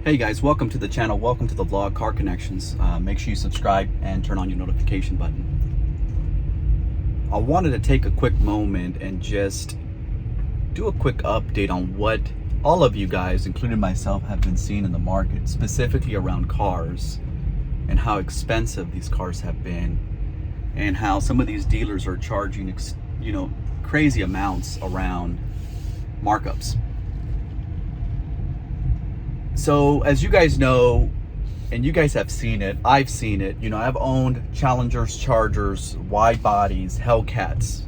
Hey guys, welcome to the channel. Welcome to the vlog Car Connections. Make sure you subscribe and turn on your notification button. I wanted to take a quick moment and just do a quick update on what all of you guys, including myself, have been seeing in the market, specifically around cars and how expensive these cars have been and how some of these dealers are charging, crazy amounts around markups. So as you guys know, and you guys have seen it, I've seen it, I've owned Challengers, Chargers, wide bodies, Hellcats.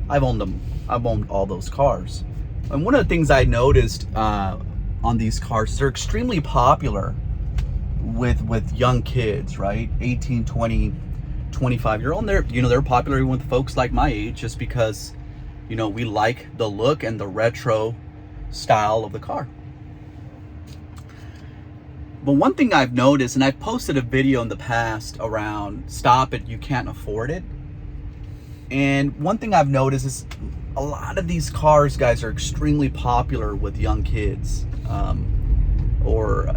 I've owned them. I've owned all those cars. And one of the things I noticed on these cars, they're extremely popular with young kids, right? 18, 20, 25-year-old. They're popular with folks like my age just because, we like the look and the retro style of the car. But one thing I've noticed, and I've posted a video in the past around stop it, you can't afford it. And one thing I've noticed is a lot of these cars, guys, are extremely popular with young kids, or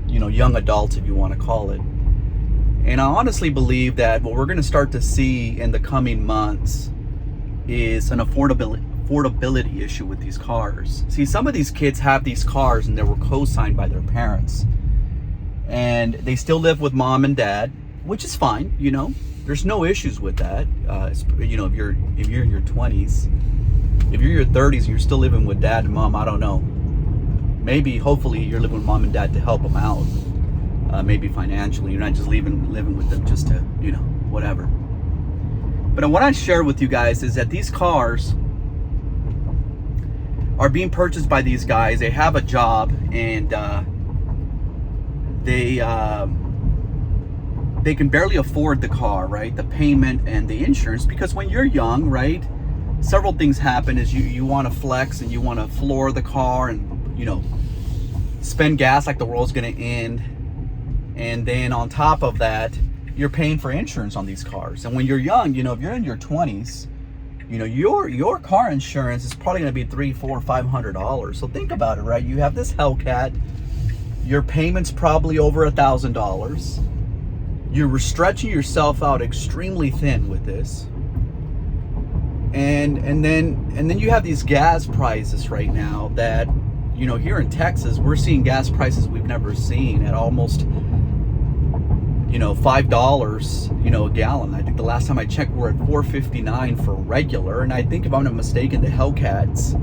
young adults, if you want to call it. And I honestly believe that what we're going to start to see in the coming months is an affordability issue with these cars. See, some of these kids have these cars and they were co-signed by their parents. And they still live with mom and dad, which is fine, There's no issues with that. If you're in your 20s, if you're in your 30s and you're still living with dad and mom, I don't know. Maybe, hopefully, you're living with mom and dad to help them out. Maybe financially. You're not just living with them just to, whatever. But what I share with you guys is that these cars are being purchased by these guys. They have a job and they can barely afford the car, right? The payment and the insurance, because when you're young, right, several things happen is you want to flex and you want to floor the car and spend gas like the world's going to end. And then on top of that, you're paying for insurance on these cars. And when you're young, if you're in your 20s, your car insurance is probably going to be $300, $400, $500. So think about it, right? You have this Hellcat. Your payment's probably over $1,000. You're stretching yourself out extremely thin with this. And then you have these gas prices right now that, here in Texas, we're seeing gas prices we've never seen at almost, $5, a gallon. I think the last time I checked, we're at $4.59 for regular. And I think, if I'm not mistaken, the Hellcats,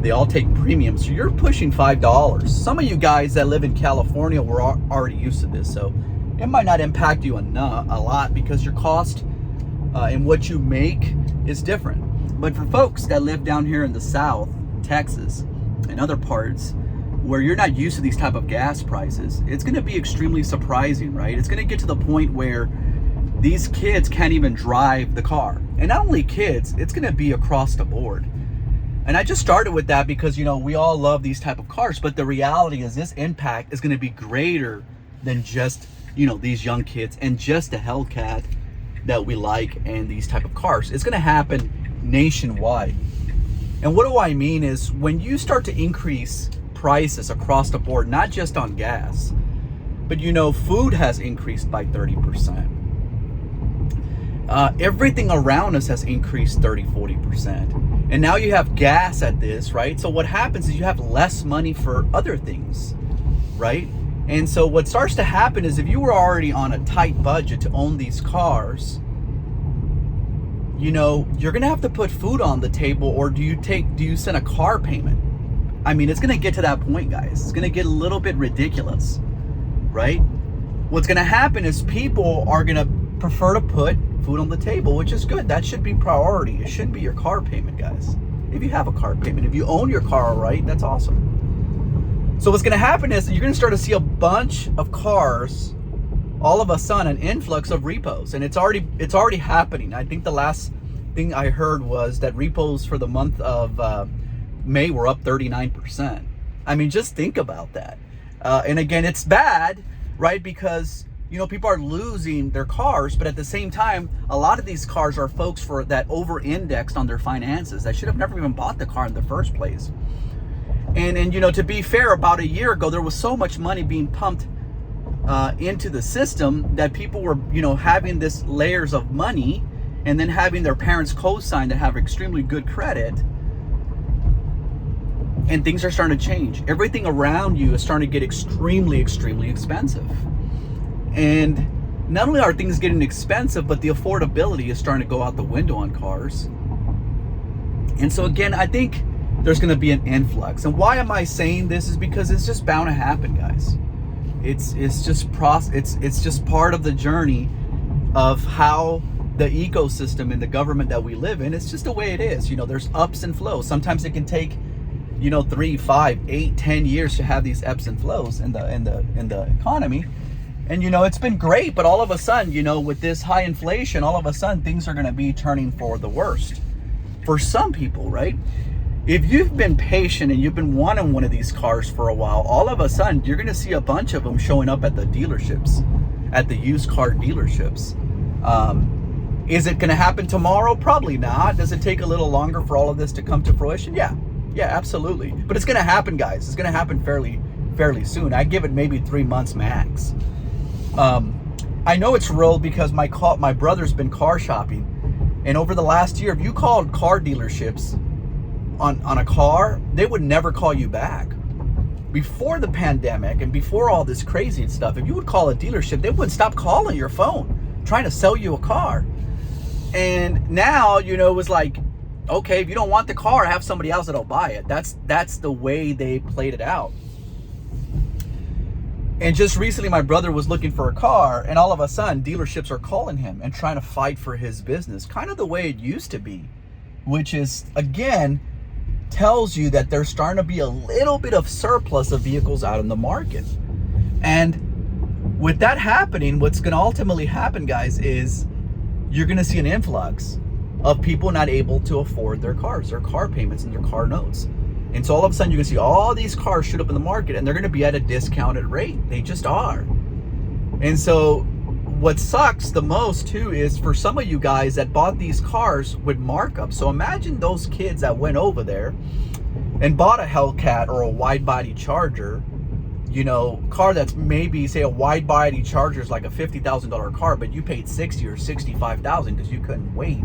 they all take premiums, so you're pushing $5. Some of you guys that live in California were already used to this, so it might not impact you a lot because your cost and what you make is different. But for folks that live down here in the South, Texas, and other parts where you're not used to these type of gas prices, it's going to be extremely surprising, right? It's going to get to the point where these kids can't even drive the car. And not only kids, it's going to be across the board. And I just started with that because, we all love these type of cars, but the reality is this impact is going to be greater than just, these young kids and just the Hellcat that we like and these type of cars. It's going to happen nationwide. And what do I mean is when you start to increase prices across the board, not just on gas, but, food has increased by 30%. Everything around us has increased 30-40%. And now you have gas at this, right? So what happens is you have less money for other things, right? And so what starts to happen is if you were already on a tight budget to own these cars, you're gonna have to put food on the table, or do you send a car payment? I mean, it's gonna get to that point, guys. It's gonna get a little bit ridiculous, right? What's gonna happen is people are gonna prefer to put food on the table, which is good. That should be priority. It shouldn't be your car payment, guys. If you have a car payment, if you own your car, right, that's awesome. So what's going to happen is you're going to start to see a bunch of cars, all of a sudden, an influx of repos, and it's already happening. I think the last thing I heard was that repos for the month of May were up 39%. I mean, just think about that. And again, it's bad, right? Because people are losing their cars, but at the same time, a lot of these cars are folks that over-indexed on their finances that should have never even bought the car in the first place. And you know, to be fair, about a year ago, there was so much money being pumped into the system that people were, you know, having this layers of money and then having their parents co-sign to have extremely good credit. And things are starting to change. Everything around you is starting to get extremely, extremely expensive. And not only are things getting expensive, but the affordability is starting to go out the window on cars. And so again, I think there's going to be an influx. And why am I saying this is because it's just bound to happen, guys. It's just part of the journey of how the ecosystem and the government that we live in. It's just the way it is. You know, there's ups and flows. Sometimes it can take, you know, 3, 5, 8, 10 years to have these ebbs and flows in the economy. And you know, it's been great, but all of a sudden, you know, with this high inflation, all of a sudden things are going to be turning for the worst for some people, right? If you've been patient and you've been wanting one of these cars for a while, all of a sudden you're going to see a bunch of them showing up at the dealerships, at the used car dealerships. Is it going to happen tomorrow? Probably not. Does it take a little longer for all of this to come to fruition? Yeah, absolutely. But it's going to happen, guys. It's going to happen fairly soon. I give it maybe 3 months max. I know it's real because my brother's been car shopping, and over the last year, if you called car dealerships on a car, they would never call you back. Before the pandemic and before all this crazy stuff, if you would call a dealership, they wouldn't stop calling your phone trying to sell you a car. And now, you know, it was like, okay, if you don't want the car, have somebody else that'll buy it. That's the way they played it out. And just recently, my brother was looking for a car, and all of a sudden, dealerships are calling him and trying to fight for his business, kind of the way it used to be, which is, again, tells you that there's starting to be a little bit of surplus of vehicles out in the market. And with that happening, what's going to ultimately happen, guys, is you're going to see an influx of people not able to afford their cars, their car payments, and their car notes. And so all of a sudden, you're going to see all these cars shoot up in the market, and they're going to be at a discounted rate. They just are. And so what sucks the most, too, is for some of you guys that bought these cars with markup. So imagine those kids that went over there and bought a Hellcat or a wide-body Charger, you know, car that's maybe, say, a wide-body Charger is like a $50,000 car, but you paid $60,000 or $65,000 because you couldn't wait.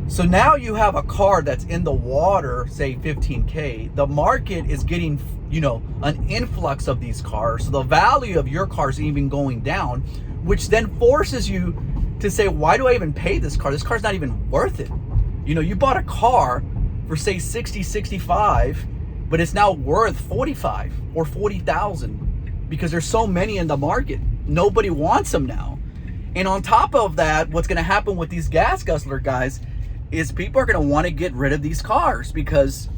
So now you have a car that's in the water, say $15K. The market is getting, you know, an influx of these cars. So the value of your car is even going down, which then forces you to say, why do I even pay this car? This car's not even worth it. You know, you bought a car for say 60, 65, but it's now worth 45 or 40,000 because there's so many in the market. Nobody wants them now. And on top of that, what's going to happen with these gas guzzler guys is people are going to want to get rid of these cars because,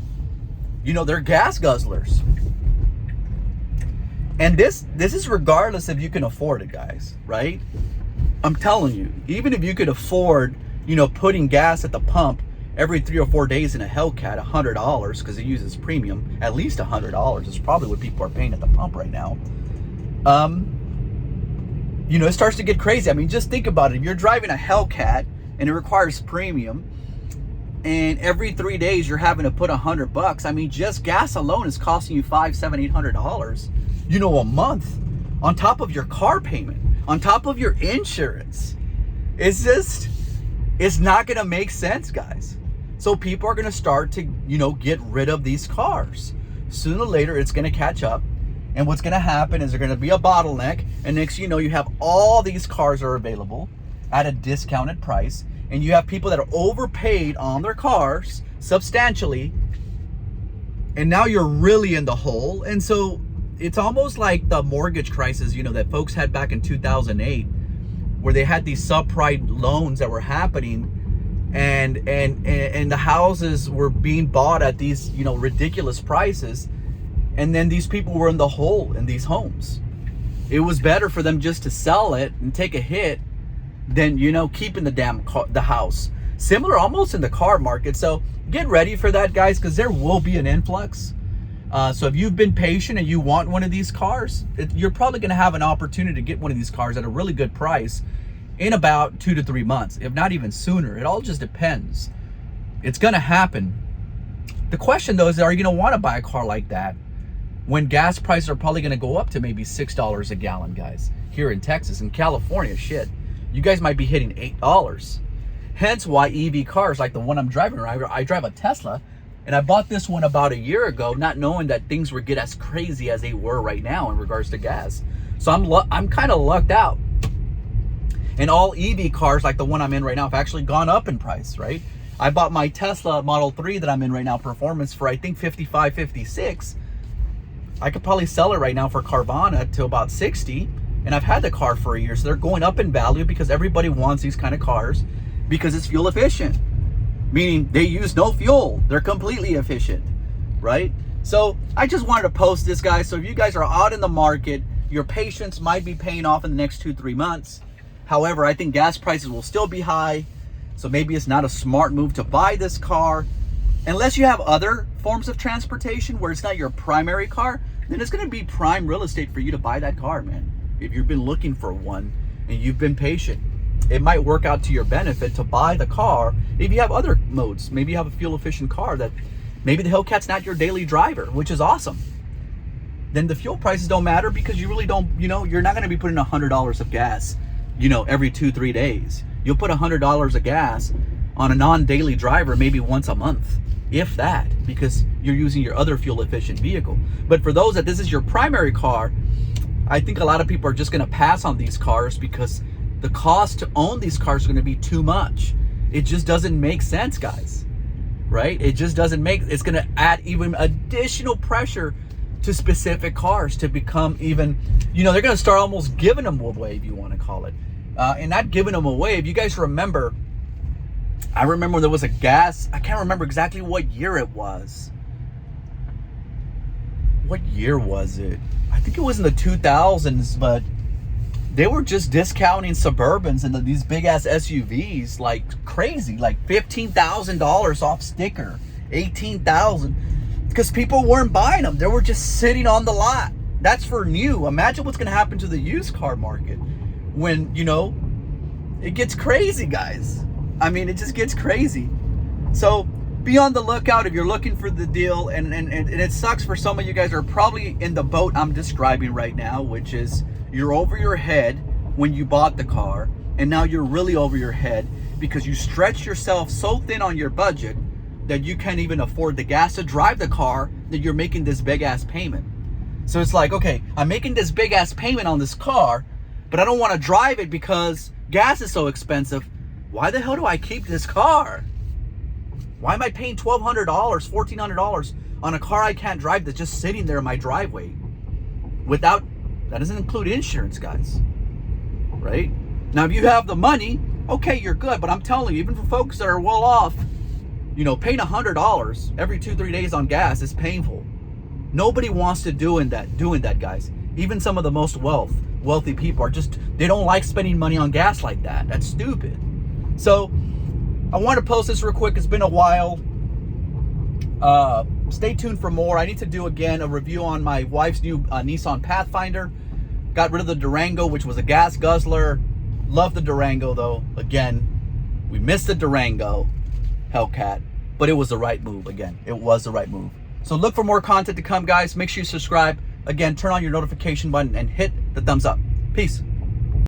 you know, they're gas guzzlers. And this is regardless if you can afford it, guys, right? I'm telling you, even if you could afford, you know, putting gas at the pump every 3 or 4 days in a Hellcat, $100, because it uses premium, at least $100 is probably what people are paying at the pump right now. You know, it starts to get crazy. I mean, just think about it. If you're driving a Hellcat and it requires premium, and every 3 days you're having to put $100, I mean, just gas alone is costing you $500, $700, $800, you know, a month, on top of your car payment, on top of your insurance. It's not going to make sense, guys. So people are going to start to, you know, get rid of these cars. Sooner or later, it's going to catch up. And what's going to happen is there's going to be a bottleneck. And next, you know, you have all these cars are available at a discounted price. And you have people that are overpaid on their cars substantially. And now you're really in the hole. And so it's almost like the mortgage crisis, you know, that folks had back in 2008, where they had these subprime loans that were happening, and the houses were being bought at these, you know, ridiculous prices. And then these people were in the hole in these homes. It was better for them just to sell it and take a hit than, you know, keeping the house. Similar almost in the car market. So get ready for that, guys, because there will be an influx. So if you've been patient and you want one of these cars, you're probably going to have an opportunity to get one of these cars at a really good price in about 2 to 3 months, if not even sooner. It all just depends. It's going to happen. The question though is, are you going to want to buy a car like that when gas prices are probably going to go up to maybe $6 a gallon, guys? Here in Texas, in California, shit, you guys might be hitting $8. Hence why EV cars like the one I'm driving, I drive a Tesla, and I bought this one about a year ago, not knowing that things would get as crazy as they were right now in regards to gas. So I'm kind of lucked out. And all EV cars like the one I'm in right now have actually gone up in price, right? I bought my Tesla Model 3 that I'm in right now, Performance, for I think 55, 56. I could probably sell it right now for Carvana to about 60. And I've had the car for a year, so they're going up in value because everybody wants these kind of cars because it's fuel efficient. Meaning they use no fuel. They're completely efficient, right? So I just wanted to post this, guys. So if you guys are out in the market, your patience might be paying off in the next 2-3 months. However, I think gas prices will still be high. So maybe it's not a smart move to buy this car. Unless you have other forms of transportation where it's not your primary car, then it's going to be prime real estate for you to buy that car, man. If you've been looking for one and you've been patient, it might work out to your benefit to buy the car. If you have other modes, maybe you have a fuel efficient car that maybe the Hellcat's not your daily driver, which is awesome. Then the fuel prices don't matter because you really don't, you're not going to be putting $100 of gas, every 2-3 days. You'll put $100 of gas on a non-daily driver maybe once a month, if that, because you're using your other fuel efficient vehicle. But for those that this is your primary car, I think a lot of people are just going to pass on these cars because the cost to own these cars is going to be too much. It just doesn't make sense, guys, right? It just doesn't make, it's going to add even additional pressure to specific cars to become even, they're going to start almost giving them away, if you want to call it. And not giving them away. If you guys remember, I remember there was a gas, I can't remember exactly what year it was. What year was it? I think it was in the 2000s, but they were just discounting Suburbans and these big ass SUVs like crazy, like $15,000 off sticker, $18,000, because people weren't buying them. They were just sitting on the lot. That's for new. Imagine what's going to happen to the used car market when, it gets crazy, guys. I mean, it just gets crazy. So be on the lookout if you're looking for the deal. And it sucks for some of you guys who are probably in the boat I'm describing right now, which is you're over your head when you bought the car, and now you're really over your head because you stretched yourself so thin on your budget that you can't even afford the gas to drive the car, that you're making this big ass payment. So it's like, okay, I'm making this big ass payment on this car, but I don't want to drive it because gas is so expensive. Why the hell do I keep this car? Why am I paying $1,200, $1,400 on a car I can't drive that's just sitting there in my driveway? That doesn't include insurance, guys, right? Now, if you have the money, okay, you're good. But I'm telling you, even for folks that are well off, paying $100 every 2-3 days on gas is painful. Nobody wants to doing that, guys. Even some of the most wealthy people they don't like spending money on gas like that. That's stupid. So I want to post this real quick. It's been a while. Stay tuned for more. I need to do again a review on my wife's new Nissan Pathfinder. Got rid of the Durango, which was a gas guzzler. Love the Durango though. Again, we missed the Durango Hellcat, but it was the right move. Again, it was the right move. So look for more content to come, guys. Make sure you subscribe. Again, turn on your notification button and hit the thumbs up. Peace.